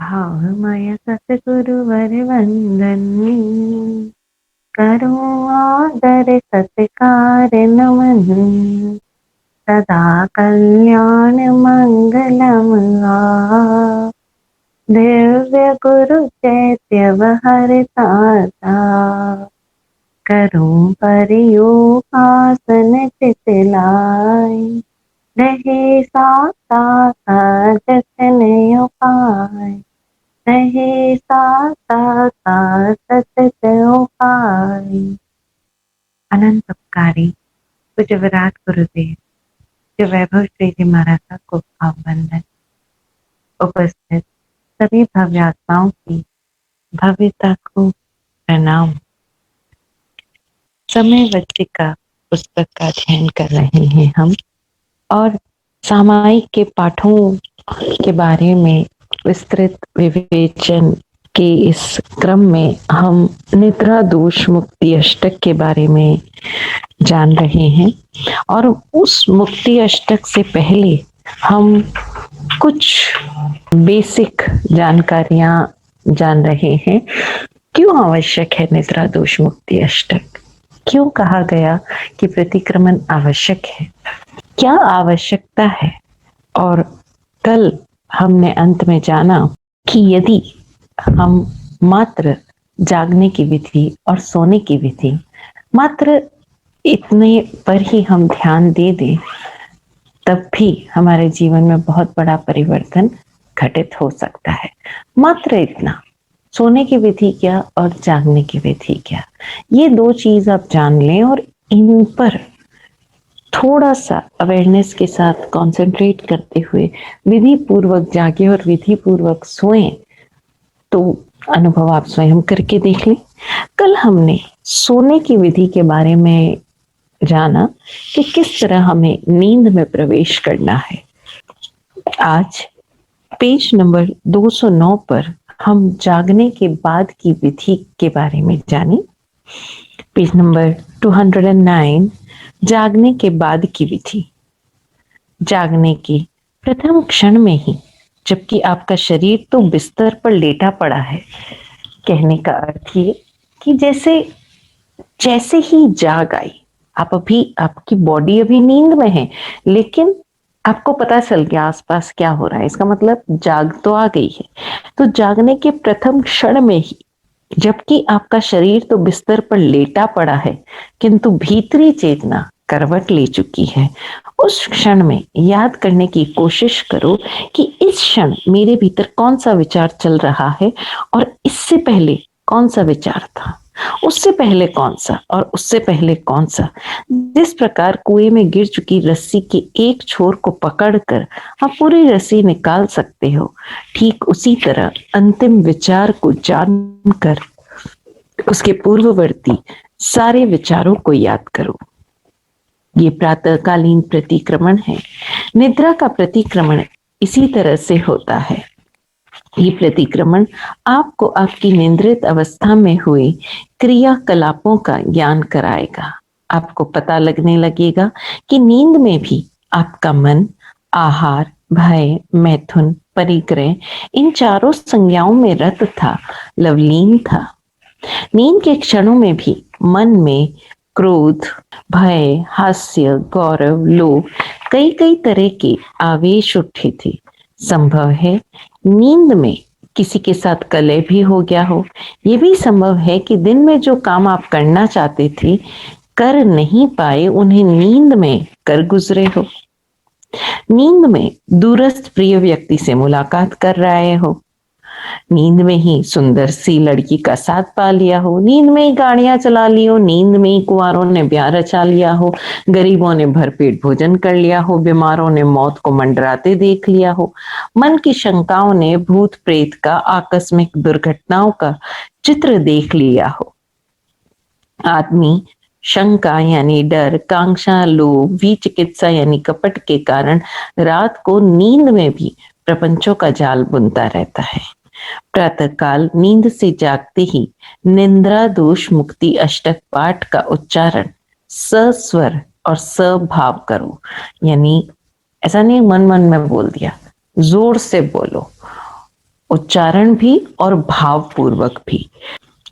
भावमय सतगुरुवर वंदन करो आदर सत्कार नमन सदा कल्याण मंगलम दिव्य गुरु चैत्य हर ताता करूं परियोपासन चितलाई रहे साता जतन उपाय रहे साता सतत उपाय। अनंत उपकारी पूज्य विराट गुरुदेव जो वैभव श्री जी महाराज को भावबंधन उपस्थित सभी भव्य आत्माओं की भव्यता को प्रणाम। समय वज्जिका पुस्तक का अध्ययन कर रहे हैं हम और सामायिक के पाठों के बारे में विस्तृत विवेचन के इस क्रम में हम निद्रा दोष मुक्ति अष्टक के बारे में जान रहे हैं और उस मुक्ति अष्टक से पहले हम कुछ बेसिक जानकारियां जान रहे हैं। क्यों आवश्यक है निद्रा दोष मुक्ति अष्टक? क्यों कहा गया कि प्रतिक्रमण आवश्यक है? क्या आवश्यकता है? और कल हमने अंत में जाना कि यदि हम मात्र जागने की विधि और सोने की विधि मात्र इतने पर ही हम ध्यान दे दें तब भी हमारे जीवन में बहुत बड़ा परिवर्तन घटित हो सकता है। मात्र इतना, सोने की विधि क्या और जागने की विधि क्या, ये दो चीज आप जान लें और इन पर थोड़ा सा अवेयरनेस के साथ कंसंट्रेट करते हुए विधि पूर्वक जागे और विधि पूर्वक सोएं तो अनुभव आप स्वयं करके देख लें। कल हमने सोने की विधि के बारे में जाना कि किस तरह हमें नींद में प्रवेश करना है। आज पेज नंबर 209 पर हम जागने के बाद की विधि के बारे में जाने। पेज नंबर 209 जागने के बाद की विधि। जागने के प्रथम क्षण में ही, जबकि आपका शरीर तो बिस्तर पर लेटा पड़ा है, कहने का अर्थ ये कि जैसे ही जाग आई, आप अभी, आपकी बॉडी अभी नींद में है लेकिन आपको पता चल गया आसपास क्या हो रहा है, इसका मतलब जाग तो आ गई है। तो जागने के प्रथम क्षण में ही, जबकि आपका शरीर तो बिस्तर पर लेटा पड़ा है किंतु भीतरी चेतना करवट ले चुकी है, उस क्षण में याद करने की कोशिश करो कि इस क्षण मेरे भीतर कौन सा विचार चल रहा है और इससे पहले कौन सा विचार था, उससे पहले कौन सा और उससे पहले कौन सा। जिस प्रकार कुएं में गिर चुकी रस्सी के एक छोर को पकड़कर आप पूरी रस्सी निकाल सकते हो, ठीक उसी तरह अंतिम विचार को जानकर उसके पूर्ववर्ती सारे विचारों को याद करो। ये प्रातःकालीन प्रतिक्रमण है। निद्रा का प्रतिक्रमण इसी तरह से होता है। ये प्रतिक्रमण आपको आपकी निंद्रित अवस्था में हुए क्रियाकलापों का ज्ञान कराएगा। आपको पता लगने लगेगा कि नींद में भी आपका मन आहार, भय, मैथुन, परिग्रह, इन चारों संज्ञाओं में रत था, लवलीन था। नींद के क्षणों में भी मन में क्रोध, भय, हास्य, गौरव, लोभ, कई कई तरह के आवेश उठे थे। संभव है नींद में किसी के साथ कलह भी हो गया हो। यह भी संभव है कि दिन में जो काम आप करना चाहते थे, कर नहीं पाए, उन्हें नींद में कर गुजरे हो। नींद में दूरस्थ प्रिय व्यक्ति से मुलाकात कर रहे हो। नींद में ही सुंदर सी लड़की का साथ पा लिया हो। नींद में ही गाड़ियां चला ली हो। नींद में ही कुंवारों ने ब्याह रचा लिया हो। गरीबों ने भरपेट भोजन कर लिया हो। बीमारों ने मौत को मंडराते देख लिया हो। मन की शंकाओं ने भूत प्रेत का, आकस्मिक दुर्घटनाओं का चित्र देख लिया हो। आदमी शंका यानी डर, कांक्षा, लोभ, विचिकित्सा यानी कपट के कारण रात को नींद में भी प्रपंचों का जाल बुनता रहता है। प्रातःकाल नींद से जागते ही निद्रा दोष मुक्ति अष्टक पाठ का उच्चारण सस्वर और सभाव करो। यानी ऐसा नहीं मन मन में बोल दिया, जोर से बोलो। उच्चारण भी और भावपूर्वक भी।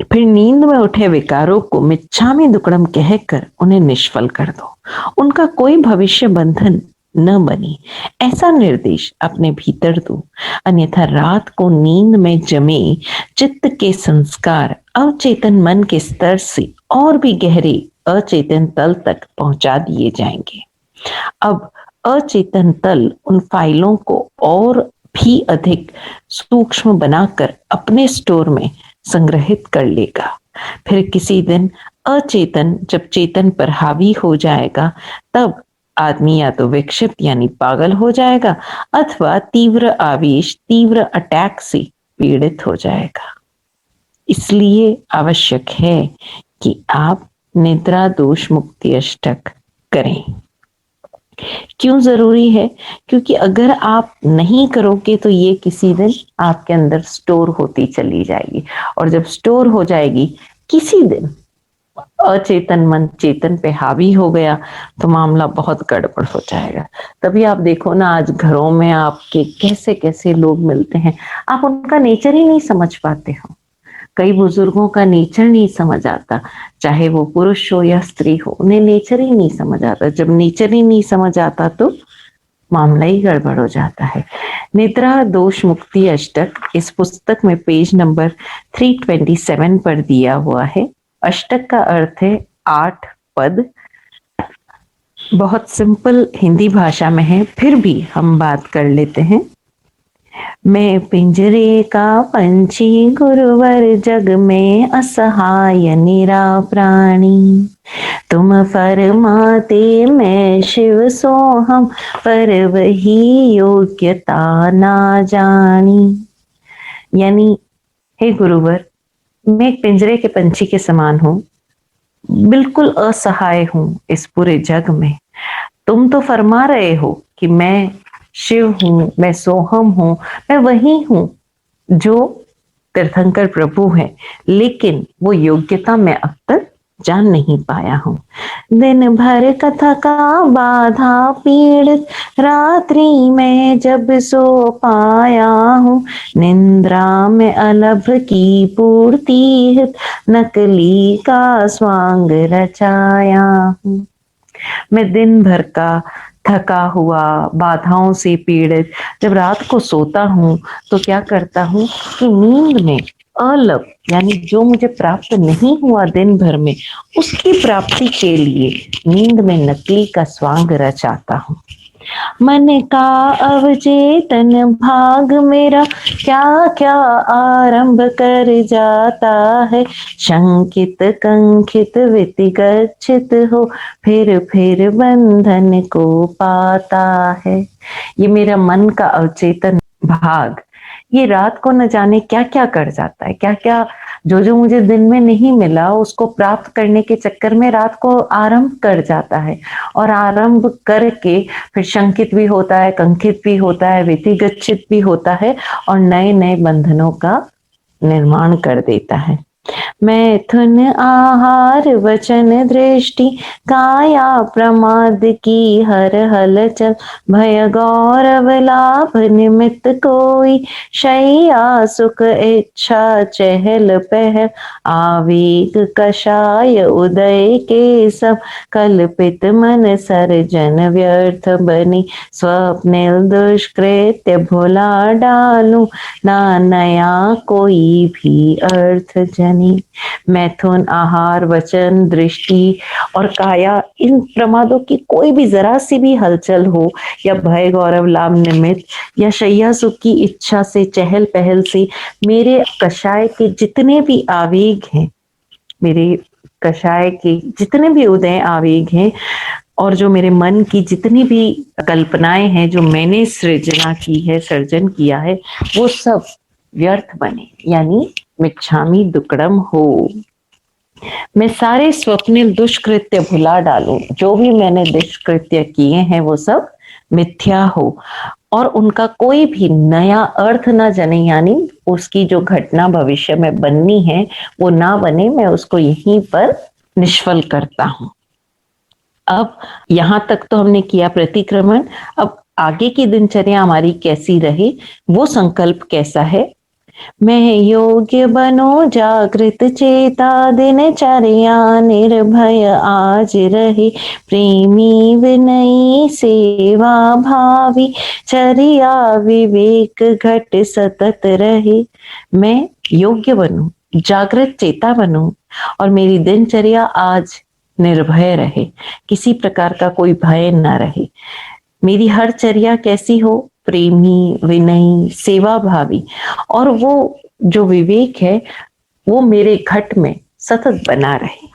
फिर नींद में उठे विकारों को मिच्छामि दुक्कडम कहकर उन्हें निष्फल कर दो। उनका कोई भविष्य बंधन न बनी, ऐसा निर्देश अपने भीतर दो। अन्यथा रात को नींद में जमे चित्त के संस्कार अवचेतन मन के स्तर से और भी गहरे अचेतन तल तक पहुंचा दिए जाएंगे। अब अचेतन तल उन फाइलों को और भी अधिक सूक्ष्म बनाकर अपने स्टोर में संग्रहित कर लेगा। फिर किसी दिन अचेतन जब चेतन पर हावी हो जाएगा, तब आदमी या तो विक्षिप्त यानी पागल हो जाएगा अथवा तीव्र आवेश, तीव्र अटैक से पीड़ित हो जाएगा। इसलिए आवश्यक है कि आप निद्रा दोष मुक्ति अष्टक करें। क्यों जरूरी है? क्योंकि अगर आप नहीं करोगे तो ये किसी दिन आपके अंदर स्टोर होती चली जाएगी, और जब स्टोर हो जाएगी किसी दिन अचेतन मन चेतन पे हावी हो गया तो मामला बहुत गड़बड़ हो जाएगा। तभी आप देखो ना, आज घरों में आपके कैसे कैसे लोग मिलते हैं, आप उनका नेचर ही नहीं समझ पाते हो। कई बुजुर्गों का नेचर नहीं समझ आता, चाहे वो पुरुष हो या स्त्री हो, उन्हें नेचर ही नहीं समझ आता। जब नेचर ही नहीं समझ आता तो मामला ही गड़बड़ हो जाता है। निद्रा दोष मुक्ति अष्टक इस पुस्तक में पेज नंबर 327 पर दिया हुआ है। अष्टक का अर्थ है 8 पद। बहुत सिंपल हिंदी भाषा में है, फिर भी हम बात कर लेते हैं। मैं पिंजरे का पंछी गुरुवर, जग में असहाय निरा प्राणी। तुम फरमाते मैं शिव सोहम, पर वही योग्यता ना जानी। यानी हे गुरुवर, मैं एक पिंजरे के पंछी के समान हूं, बिल्कुल असहाय हूं इस पूरे जग में। तुम तो फरमा रहे हो कि मैं शिव हूं, मैं सोहम हूं, मैं वही हूं जो तीर्थंकर प्रभु है, लेकिन वो योग्यता मैं अब तक जान नहीं पाया हूं। दिन भर कथा का बाधा पीड़ित, रात्रि में जब सो पाया हूं। निंद्रा में अलभ की पूर्ति हित, नकली का स्वांग रचाया हूं। मैं दिन भर का थका हुआ, बाधाओं से पीड़ित जब रात को सोता हूं तो क्या करता हूं कि नींद में अलप यानी जो मुझे प्राप्त नहीं हुआ दिन भर में, उसकी प्राप्ति के लिए नींद में नकली का स्वांग रचाता हूं। मन का अवचेतन भाग मेरा क्या क्या आरंभ कर जाता है। शंकित कंकित वितिगच्छित हो, फिर बंधन को पाता है। ये मेरा मन का अवचेतन भाग, ये रात को न जाने क्या क्या कर जाता है, क्या क्या जो जो मुझे दिन में नहीं मिला उसको प्राप्त करने के चक्कर में रात को आरंभ कर जाता है, और आरंभ करके फिर शंकित भी होता है, कंकित भी होता है, व्यतिगच्छित भी होता है, और नए नए बंधनों का निर्माण कर देता है। मैथुन आहार वचन दृष्टि, काया प्रमाद की हर हलचल। भय गौरव लाभ निमित्त कोई, शैया सुख इच्छा चहल पहल। आवेग कषाय उदय के सब, कल्पित मन सर्जन व्यर्थ बनी। स्वप्निल दुष्कृत्य भुला डालूं, ना नया कोई भी अर्थ जनी। मैथुन आहार वचन दृष्टि और काया, इन प्रमादों की कोई भी जरा सी भी हलचल हो, या भय गौरव लाभ निमित्त या शैया सुख की इच्छा से चहल पहल से मेरे कषाय के जितने भी आवेग हैं, मेरे कषाय के जितने भी उदय आवेग हैं, और जो मेरे मन की जितनी भी कल्पनाएं हैं जो मैंने सृजना की है, सर्जन किया है, वो सब व्यर्थ बने, यानी मिच्छामी दुक्कडम हो। मैं सारे स्वप्निल दुष्कृत्य भुला डालूं, जो भी मैंने दुष्कृत्य किए हैं वो सब मिथ्या हो, और उनका कोई भी नया अर्थ ना जने, यानी उसकी जो घटना भविष्य में बननी है वो ना बने, मैं उसको यहीं पर निष्फल करता हूं। अब यहां तक तो हमने किया प्रतिक्रमण। अब आगे की दिनचर्या हमारी कैसी रहे, वो संकल्प कैसा है, मैं योग्य बनो जागृत चेता, दिनचर्या निर्भय आज रहे, प्रेमी विनयी सेवा भावी, चर्या विवेक घट सतत रहे। मैं योग्य बनूं, जागृत चेता बनूं और मेरी दिनचर्या आज निर्भय रहे, किसी प्रकार का कोई भय ना रहे। मेरी हर चर्या कैसी हो, प्रेमी विनयी सेवा भावी, और वो जो विवेक है वो मेरे घट में सतत बना रहे।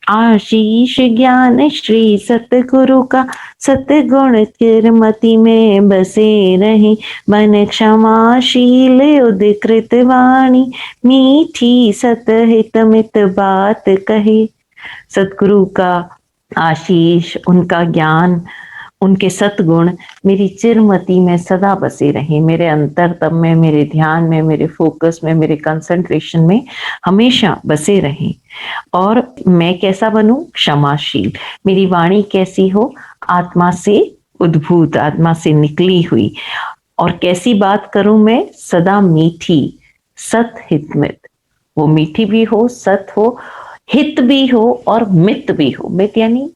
आशीष ज्ञान श्री सतगुरु का, सतगुण चिरमति में बसे रहे, मन क्षमाशील उदिकृत वाणी, मीठी सतहित मित बात कहे। सतगुरु का आशीष, उनका ज्ञान, उनके सतगुण मेरी चिरमति में सदा बसे रहे, मेरे अंतरतम में, मेरे ध्यान में, मेरे फोकस में, मेरे कंसंट्रेशन में हमेशा बसे रहे। और मैं कैसा बनूं, क्षमाशील। मेरी वाणी कैसी हो, आत्मा से उद्भूत, आत्मा से निकली हुई। और कैसी बात करूं मैं, सदा मीठी, सत हित मित। वो मीठी भी हो, सत हो, हित भी हो और मित भी हो। मित यानी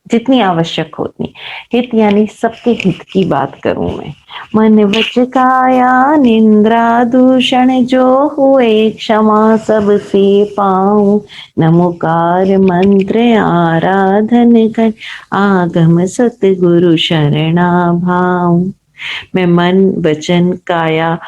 जितनी आवश्यक हो उतनी, हित यानी सबके हित की बात करूं मैं। मन वच काया निंद्रा दूषण, जो हुए क्षमा सबसे पाऊं, नमोकार मंत्र आराधन कर, आगम सतगुरु शरणा भाऊं। मैं मन वचन काया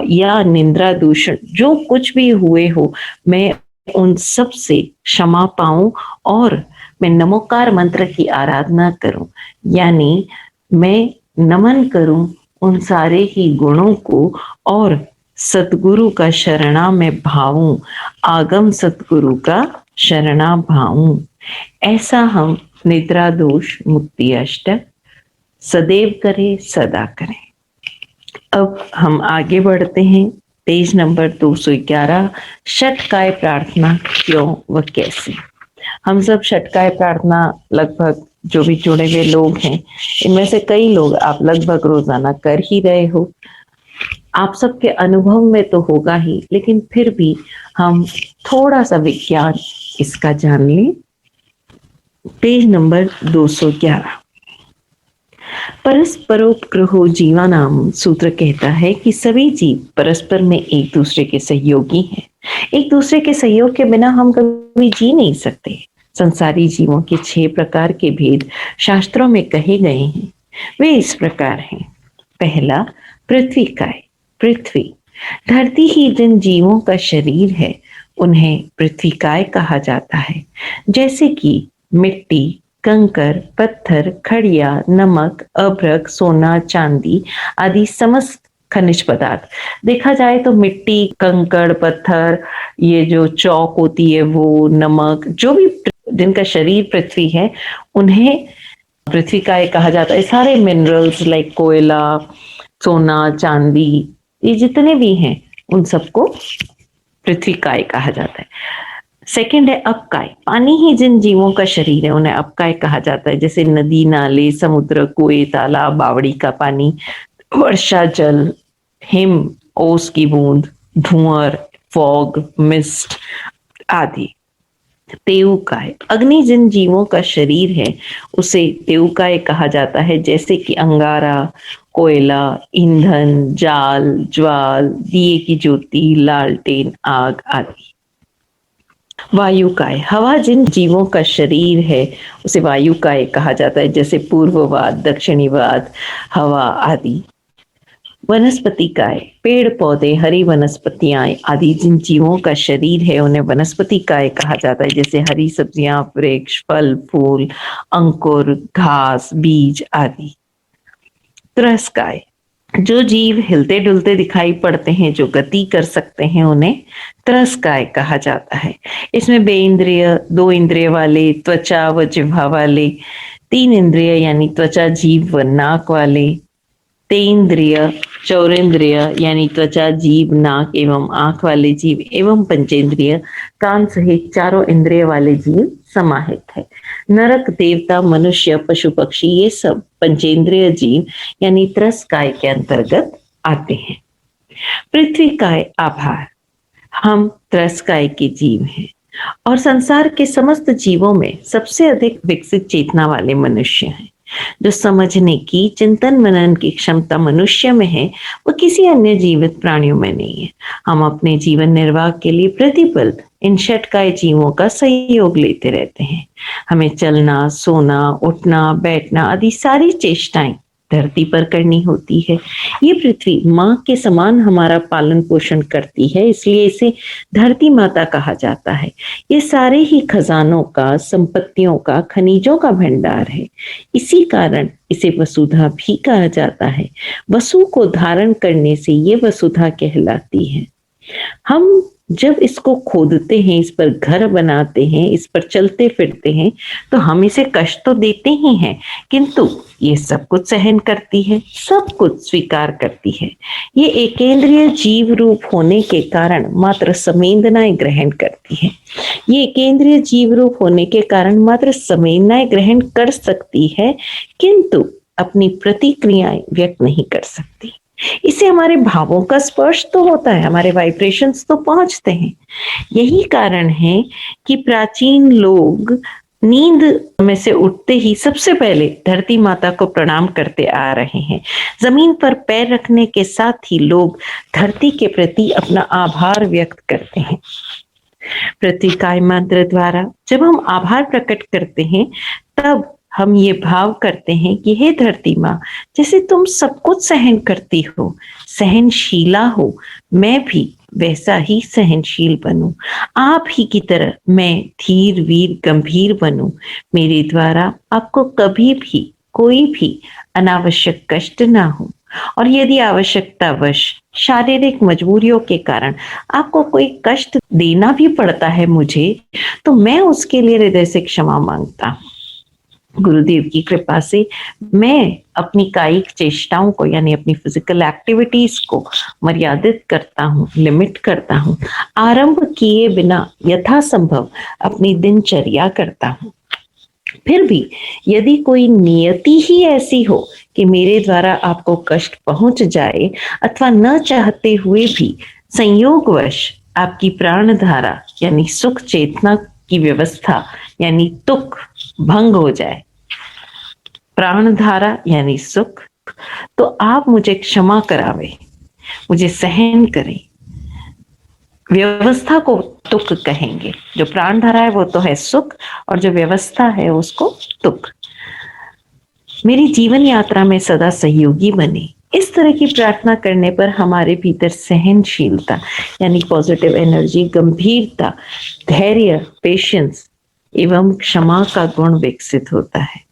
या निंद्रा दूषण जो कुछ भी हुए हो, मैं उन सब से क्षमा पाऊं और मैं नमोकार मंत्र की आराधना करूं, यानी मैं नमन करूं उन सारे ही गुणों को और सतगुरु का शरणा में भाऊं, आगम सतगुरु का शरणा भाऊं। ऐसा हम निद्रा दोष मुक्ति अष्टक सदैव करें, सदा करें। अब हम आगे बढ़ते हैं। पेज नंबर 211, षटकाय प्रार्थना क्यों व कैसे। हम सब षटकाय प्रार्थना लगभग जो भी जुड़े हुए लोग हैं, इनमें से कई लोग आप लगभग रोजाना कर ही रहे हो। आप सबके अनुभव में तो होगा ही, लेकिन फिर भी हम थोड़ा सा विज्ञान इसका जान लें। पेज नंबर 211, परस्परोपग्रहो जीवानाम सूत्र कहता है कि सभी जीव परस्पर में एक दूसरे के सहयोगी हैं। एक दूसरे के सहयोग के बिना हम कभी जी नहीं सकते। संसारी जीवों के 6 प्रकार के भेद शास्त्रों में कहे गए हैं। वे इस प्रकार हैं। पहला, पृथ्वी काय। पृथ्वी, धरती ही जिन जीवों का शरीर है उन्हें पृथ्वी काय कहा जाता है। जैसे कि मिट्टी, कंकर, पत्थर, खड़िया, नमक, अभ्रक, सोना, चांदी आदि समस्त खनिज पदार्थ। देखा जाए तो मिट्टी, कंकड़, पत्थर, ये जो चौक होती है वो, नमक, जो भी जिनका शरीर पृथ्वी है उन्हें पृथ्वी काय कहा जाता है। सारे मिनरल्स लाइक कोयला, सोना, चांदी, ये जितने भी हैं उन सबको पृथ्वी काय कहा जाता है। सेकंड है अपकाय। पानी ही जिन जीवों का शरीर है उन्हें अपकाय कहा जाता है। जैसे नदी, नाले, समुद्र, कुएं, तालाब, बावड़ी का पानी, वर्षा जल, हिम, ओस की बूंद, धुआं, फॉग, मिस्ट आदि। तेउकाय, अग्नि जिन जीवों का शरीर है उसे तेउकाय कहा जाता है। जैसे कि अंगारा, कोयला, ईंधन, जाल, ज्वाल, दिए की ज्योति, लालटेन, आग आदि। वायुकाय, हवा जिन जीवों का शरीर है उसे वायुकाय कहा जाता है। जैसे पूर्ववाद, दक्षिणीवाद, हवा आदि। वनस्पति काय, पेड़ पौधे, हरी वनस्पतियां आदि जिन जीवों का शरीर है उन्हें वनस्पति काय कहा जाता है। जैसे हरी सब्जियां, वृक्ष, फल फूल, अंकुर, घास, बीज आदि। त्रस्काय, जो जीव हिलते डुलते दिखाई पड़ते हैं, जो गति कर सकते हैं, उन्हें त्रस्काय कहा जाता है। इसमें बेइंद्रिय, 2 इंद्रिय वाले, त्वचा व जिह्वा वाले, 3 इंद्रिय यानी त्वचा, जीभ व नाक वाले, तेन्द्रिय, चौरेंद्रिय यानी त्वचा, जीभ, नाक एवं आंख वाले जीव एवं पंचेंद्रिय, कान सहित चारों इंद्रिय वाले जीव समाहित है। नरक, देवता, मनुष्य, पशु पक्षी ये सब पंचेंद्रिय जीव यानी त्रस्काय के अंतर्गत आते हैं। पृथ्वी काय आभार। हम त्रस्काय के जीव हैं और संसार के समस्त जीवों में सबसे अधिक विकसित चेतना वाले मनुष्य हैं। जो समझने की, चिंतन मनन की क्षमता मनुष्य में है, वो किसी अन्य जीवित प्राणियों में नहीं है। हम अपने जीवन निर्वाह के लिए प्रतिपल इन षटकाय जीवों का सहयोग लेते रहते हैं। हमें चलना, सोना, उठना, बैठना आदि सारी चेष्टाएं धरती पर करनी होती है। ये पृथ्वी माँ के समान हमारा पालन पोषण करती है, इसलिए इसे धरती माता कहा जाता है। ये सारे ही खजानों का, संपत्तियों का, खनिजों का भंडार है। इसी कारण इसे वसुधा भी कहा जाता है। वसु को धारण करने से ये वसुधा कहलाती है। हम जब इसको खोदते हैं, इस पर घर बनाते हैं, इस पर चलते फिरते हैं, तो हम इसे कष्ट तो देते ही हैं, किंतु ये सब कुछ सहन करती है, सब कुछ स्वीकार करती है। ये एकेंद्रीय जीव रूप होने के कारण मात्र संवेदनाएं ग्रहण करती है। ये एकेंद्रीय जीव रूप होने के कारण मात्र संवेदनाएं ग्रहण कर सकती है, किंतु अपनी प्रतिक्रियाएं व्यक्त नहीं कर सकती। इससे हमारे भावों का स्पर्श तो होता है, हमारे वाइब्रेशंस तो पहुंचते हैं। यही कारण है कि प्राचीन लोग नींद में से उठते ही सबसे पहले धरती माता को प्रणाम करते आ रहे हैं। जमीन पर पैर रखने के साथ ही लोग धरती के प्रति अपना आभार व्यक्त करते हैं। पृथ्वी काय मंत्र द्वारा जब हम आभार प्रकट करते हैं, तब हम ये भाव करते हैं कि हे धरती माँ, जैसे तुम सब कुछ सहन करती हो, सहनशीला हो, मैं भी वैसा ही सहनशील बनूं। आप ही की तरह मैं धीर वीर गंभीर बनूं। मेरे द्वारा आपको कभी भी कोई भी अनावश्यक कष्ट ना हो, और यदि आवश्यकतावश शारीरिक मजबूरियों के कारण आपको कोई कष्ट देना भी पड़ता है मुझे, तो मैं उसके लिए हृदय से क्षमा मांगता हूँ। गुरुदेव की कृपा से मैं अपनी कायिक चेष्टाओं को, यानी अपनी फिजिकल एक्टिविटीज को मर्यादित करता हूँ, लिमिट करता हूँ। आरंभ किए बिना यथासंभव अपनी दिनचर्या करता हूँ। फिर भी यदि कोई नियति ही ऐसी हो कि मेरे द्वारा आपको कष्ट पहुंच जाए, अथवा न चाहते हुए भी संयोगवश आपकी प्राण धारा यानी सुख चेतना की व्यवस्था यानी तुक भंग हो जाए, प्राण धारा यानी सुख, तो आप मुझे क्षमा करावे, मुझे सहन करें। व्यवस्था को तुक कहेंगे। जो प्राण धारा है वो तो है सुख, और जो व्यवस्था है उसको तुक। मेरी जीवन यात्रा में सदा सहयोगी बने। इस तरह की प्रार्थना करने पर हमारे भीतर सहनशीलता यानी पॉजिटिव एनर्जी, गंभीरता, धैर्य, पेशेंस एवं क्षमा का गुण विकसित होता है।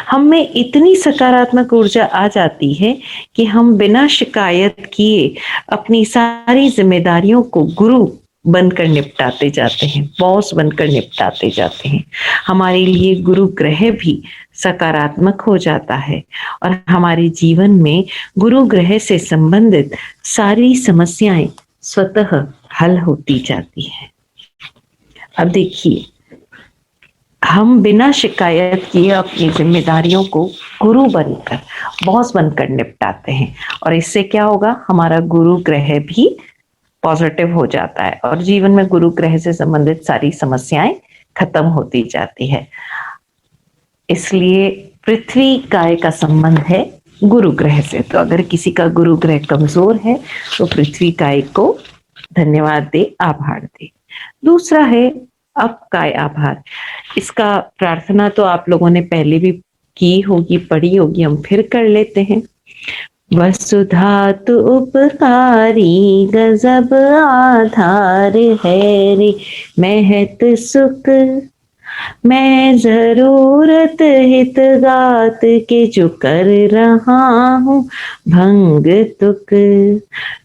हम में इतनी सकारात्मक ऊर्जा आ जाती है कि हम बिना शिकायत किए अपनी सारी जिम्मेदारियों को गुरु बनकर निपटाते जाते हैं, बॉस बनकर निपटाते जाते हैं। हमारे लिए गुरु ग्रह भी सकारात्मक हो जाता है और हमारे जीवन में गुरु ग्रह से संबंधित सारी समस्याएं स्वतः हल होती जाती है। अब देखिए, हम बिना शिकायत किए अपनी जिम्मेदारियों को गुरु बनकर, बॉस बनकर निपटाते हैं, और इससे क्या होगा, हमारा गुरु ग्रह भी पॉजिटिव हो जाता है और जीवन में गुरु ग्रह से संबंधित सारी समस्याएं खत्म होती जाती है। इसलिए पृथ्वी काय का संबंध है गुरु ग्रह से। तो अगर किसी का गुरु ग्रह कमजोर है तो पृथ्वी काय को धन्यवाद दे, आभार दे। दूसरा है अब काय आभार। इसका प्रार्थना तो आप लोगों ने पहले भी की होगी, पढ़ी होगी, हम फिर कर लेते हैं। वसुधा तो उपकारी गजब आधार है रे, महत सुख मैं जरूरत हितगात के जो कर रहा हूँ भंग तुक।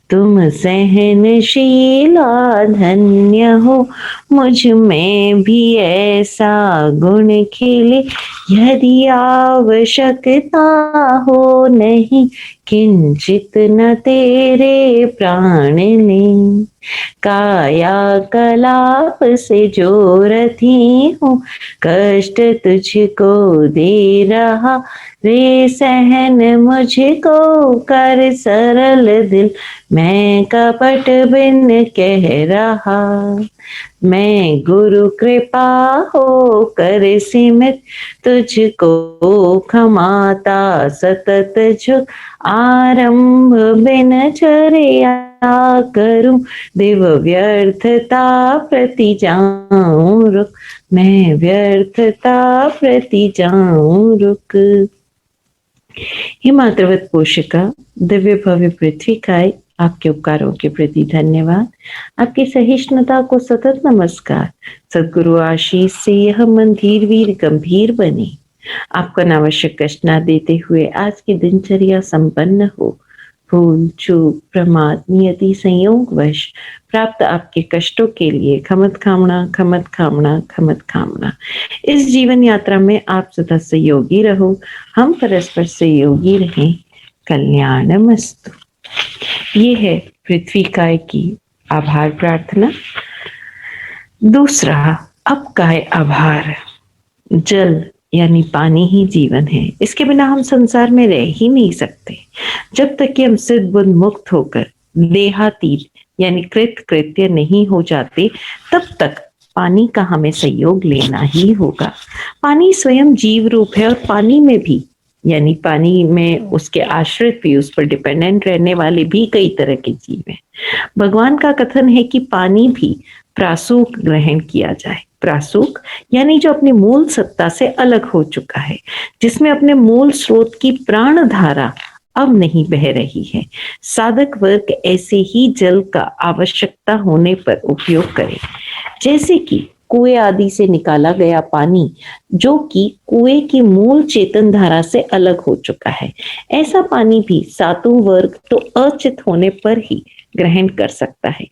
तुम सहनशीला धन्य हो, मुझ में भी ऐसा गुण खिले, यदि आवश्यकता हो नहीं किंचित न तेरे प्राण ले, काया कलाप से जो रथी हूँ, कष्ट तुझको दे रहा रे सहन मुझको कर सरल दिल, मैं कपट बिन कह रहा, मैं गुरु कृपा हो कर सीमित तुझको क्षमाता सतत झुक, आरंभ बिन चर्या करूं, दिव व्यर्थता प्रति जाऊं रुक, मैं व्यर्थता प्रति जाऊं रुक। हे मातृवत पोषिका, दिव्य भव्य पृथ्वी काय, आपके उपकारों के प्रति धन्यवाद, आपकी सहिष्णुता को सतत नमस्कार। सदगुरु आशीष से यह मन धीर वीर गंभीर बने, आपको अनावश्यक कष्ट न देते हुए आज की दिनचर्या संपन्न हो। भूल चूक प्रमाद नियति संयोग वश प्राप्त आपके कष्टों के लिए खमत खामना खमत खामना खमत खामना। इस जीवन यात्रा में आप सदा सहयोगी रहो, हम परस्पर सहयोगी रहें। कल्याणमस्तु। ये है पृथ्वी काय की आभार प्रार्थना। दूसरा, अब काय आभार। जल यानी पानी ही जीवन है, इसके बिना हम संसार में रह ही नहीं सकते। जब तक कि हम सिद्ध बुद्ध मुक्त होकर देहातीत यानी कृत कृत्य नहीं हो जाते, तब तक पानी का हमें सहयोग लेना ही होगा। पानी स्वयं जीव रूप है और पानी में भी यानी पानी में उसके आश्रित भी, उस पर डिपेंडेंट रहने वाले भी कई तरह के जीव हैं। भगवान का कथन है कि पानी भी प्रासूक ग्रहण किया जाए। प्रासूक यानी जो अपनी मूल सत्ता से अलग हो चुका है, जिसमें अपने मूल स्रोत की प्राण धारा अब नहीं बह रही है। साधक वर्ग ऐसे ही जल का आवश्यकता होने पर उपयोग करे, जैसे कि कुएं आदि से निकाला गया पानी जो कि कुएं की मूल चेतन धारा से अलग हो चुका है, ऐसा पानी भी सातु वर्ग तो अचित होने पर ही ग्रहण कर सकता है।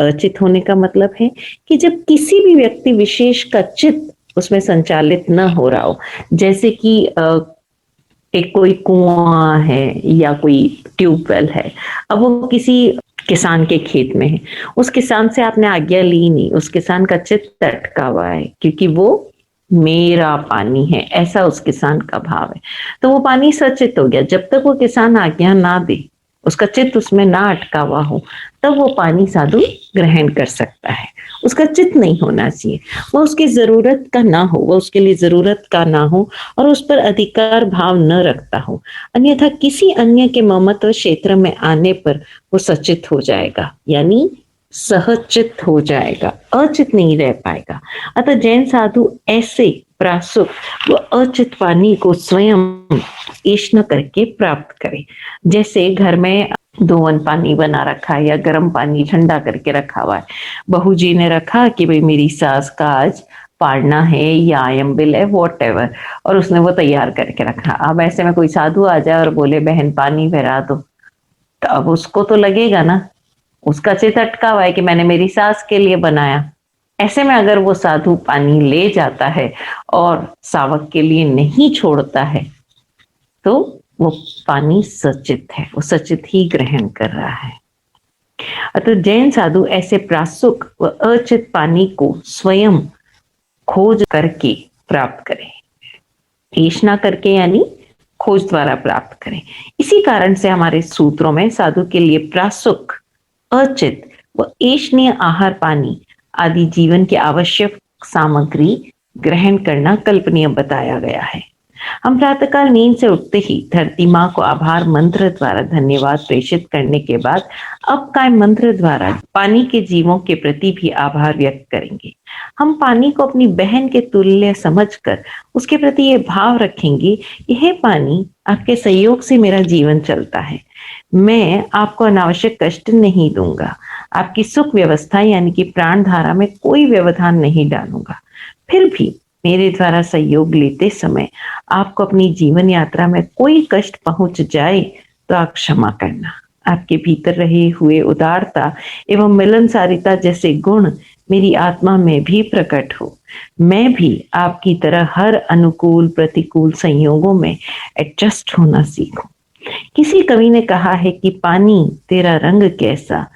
अचित होने का मतलब है कि जब किसी भी व्यक्ति विशेष का चित्त उसमें संचालित न हो रहा हो, जैसे कि एक कोई कुआं है या कोई ट्यूबवेल है, अब वो किसी किसान के खेत में है, उस किसान से आपने आज्ञा ली नहीं, उस किसान का चित्त अटका हुआ है क्योंकि वो मेरा पानी है, ऐसा उस किसान का भाव है, तो वो पानी सचित हो गया। जब तक वो किसान आज्ञा ना दे, उसका चित्त उसमें ना अटका हुआ हो, तब वो पानी साधु ग्रहण कर सकता है। उसका चित्त नहीं होना चाहिए, वो उसकी जरूरत का ना हो, वो उसके लिए जरूरत का ना हो और उस पर अधिकार भाव न रखता हो, अन्यथा किसी अन्य के ममत्व क्षेत्र में आने पर वो सचित हो जाएगा, यानी सहचित हो जाएगा, अचित नहीं रह पाएगा। अतः जैन साधु ऐसे प्रासुक व अचित पानी को स्वयं ईष्ण करके प्राप्त करे। जैसे घर में दोवन पानी बना रखा है या गर्म पानी ठंडा करके रखा हुआ है, बहू जी ने रखा कि भाई मेरी सास का आज पाड़ना है या आयम्बिल है वॉट एवर, और उसने वो तैयार करके रखा। अब ऐसे में कोई साधु आ जाए और बोले बहन पानी भरा दो, तो अब उसको तो लगेगा ना, उसका चित अटका हुआ है कि मैंने मेरी सास के लिए बनाया। ऐसे में अगर वो साधु पानी ले जाता है और सावक के लिए नहीं छोड़ता है, तो वो पानी सचित है, वो सचित ही ग्रहण कर रहा है। अतः जैन साधु ऐसे प्रासुक व अचित पानी को स्वयं खोज करके प्राप्त करें, ईष्णा करके यानी खोज द्वारा प्राप्त करें। इसी कारण से हमारे सूत्रों में साधु के लिए प्रासुक, अचित व ईष्णीय आहार पानी आदि जीवन की आवश्यक सामग्री ग्रहण करना कल्पनीय बताया गया है। हम प्रातःकाल नींद से उठते ही धरती माँ को आभार मंत्र द्वारा धन्यवाद प्रेषित करने के बाद अब काय मंत्र द्वारा पानी के जीवों के प्रति भी आभार व्यक्त करेंगे। हम पानी को अपनी बहन के तुल्य समझकर उसके प्रति ये भाव रखेंगे, यह पानी आपके सहयोग से मेरा जीवन चलता है, मैं आपको अनावश्यक कष्ट नहीं दूंगा, आपकी सुख व्यवस्था यानी कि प्राण धारा में कोई व्यवधान नहीं डालूंगा। फिर भी मेरे द्वारा सहयोग लेते समय आपको अपनी जीवन यात्रा में कोई कष्ट पहुंच जाए तो आप क्षमा करना। आपके भीतर रहे हुए उदारता एवं मिलनसारिता जैसे गुण मेरी आत्मा में भी प्रकट हो, मैं भी आपकी तरह हर अनुकूल प्रतिकूल संयोगों में एडजस्ट होना सीखूं। किसी कवि ने कहा है कि पानी तेरा रंग कैसा,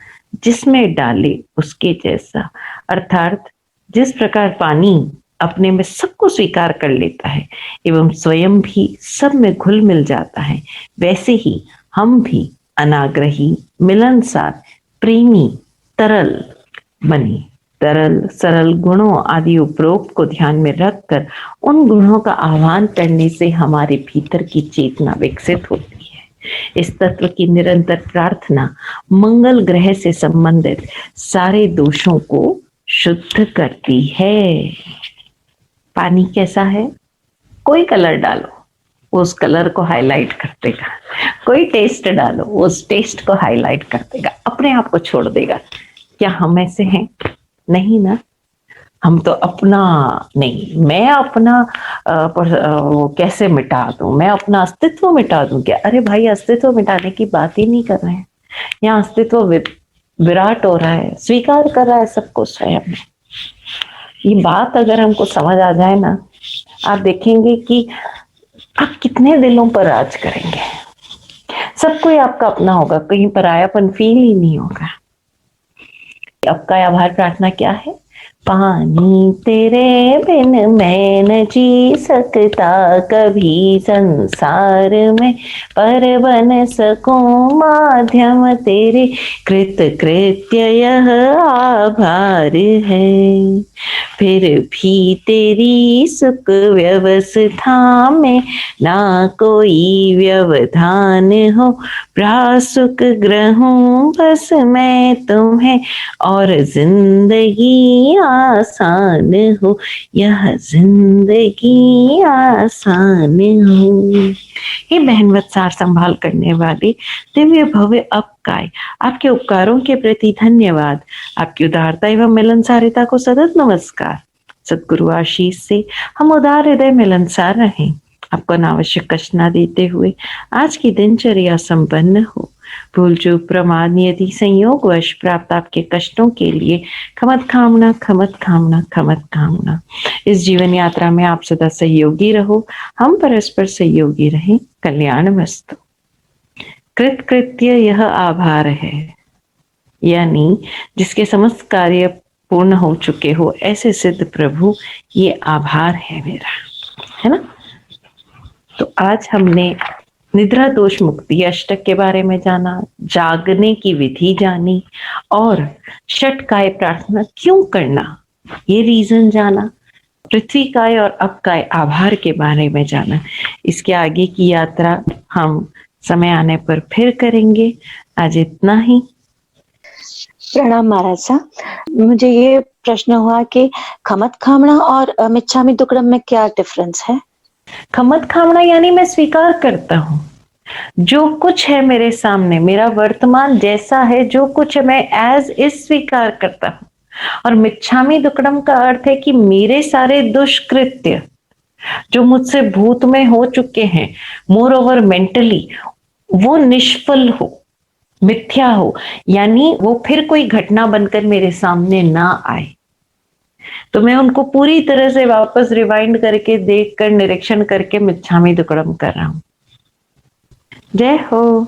जिसमें डाले उसके जैसा। अर्थात जिस प्रकार पानी अपने में सबको स्वीकार कर लेता है एवं स्वयं भी सब में घुल मिल जाता है, वैसे ही हम भी अनाग्रही, मिलनसार, प्रेमी, तरल बने। तरल सरल गुणों आदि उपरोक्त को ध्यान में रखकर उन गुणों का आह्वान करने से हमारे भीतर की चेतना विकसित होती है। इस तत्व की निरंतर प्रार्थना मंगल ग्रह से संबंधित सारे दोषों को शुद्ध करती है। पानी कैसा है? कोई कलर डालो, उस कलर को हाईलाइट कर देगा। कोई टेस्ट डालो, उस टेस्ट को हाईलाइट कर देगा, अपने आप को छोड़ देगा। क्या हम ऐसे हैं? नहीं ना। हम तो अपना नहीं, मैं अपना वो कैसे मिटा दूं, मैं अपना अस्तित्व मिटा दूं क्या? अरे भाई, अस्तित्व मिटाने की बात ही नहीं कर रहे हैं। यहाँ अस्तित्व विराट हो रहा है, स्वीकार कर रहा है सबको स्वयं। ये बात अगर हमको समझ आ जाए ना, आप देखेंगे कि आप कितने दिलों पर राज करेंगे। सब कोई आपका अपना होगा, कहीं परायापन फील ही नहीं होगा। आपका आभार प्रार्थना क्या है? पानी तेरे बिन मैं न जी सकता कभी संसार में, पर बन सकूं माध्यम तेरे कृत कृत्य यह आभार है। फिर भी तेरी सुख व्यवस्था में ना कोई व्यवधान हो, प्रासुक ग्रहूं बस मैं तुम्हें और जिंदगी आसान हो, यह जिंदगी आसान हो। हे बहनवत सार संभाल करने वाले दिव्य भव्य अपकाय, आपके उपकारों के प्रति धन्यवाद। आपकी उदारता एवं मिलनसारिता को सतत नमस्कार। सदगुरु आशीष से हम उदार हृदय मिलनसार रहें, आपको अनावश्यक कष्ट न देते हुए आज की दिनचर्या संपन्न हो। भूल चूक प्रमाद यदि संयोग वश प्राप्त आपके कष्टों के लिए खमत कामना, खमत कामना, खमत कामना। इस जीवन यात्रा में आप सदा सहयोगी रहो, हम परस्पर सहयोगी रहें। कल्याण वस्तु। कृत कृत्य यह आभार है, यानी जिसके समस्त कार्य पूर्ण हो चुके हो, ऐसे सिद्ध प्रभु ये आभार है मेरा, है ना। तो आज हमने निद्रा दोष मुक्ति अष्टक के बारे में जाना, जागने की विधि जानी, और षट काय प्रार्थना क्यों करना ये रीजन जाना, पृथ्वी काय और अप काय आभार के बारे में जाना। इसके आगे की यात्रा हम समय आने पर फिर करेंगे। आज इतना ही। प्रणाम महाराज साहब। मुझे ये प्रश्न हुआ कि खमत खामना और मिच्छामी दुक्कडम में क्या डिफरेंस है? खमत खामना यानी मैं स्वीकार करता हूं जो कुछ है मेरे सामने, मेरा वर्तमान जैसा है, जो कुछ है मैं एज इज स्वीकार करता हूं। और मिच्छामी दुक्कडम का अर्थ है कि मेरे सारे दुष्कृत्य जो मुझसे भूत में हो चुके हैं, मोर ओवर मेंटली, वो निष्फल हो, मिथ्या हो, यानी वो फिर कोई घटना बनकर मेरे सामने ना आए। तो मैं उनको पूरी तरह से वापस रिवाइंड करके, देखकर, निरीक्षण करके मिच्छामी दुक्कडम कर रहा हूं। जय हो।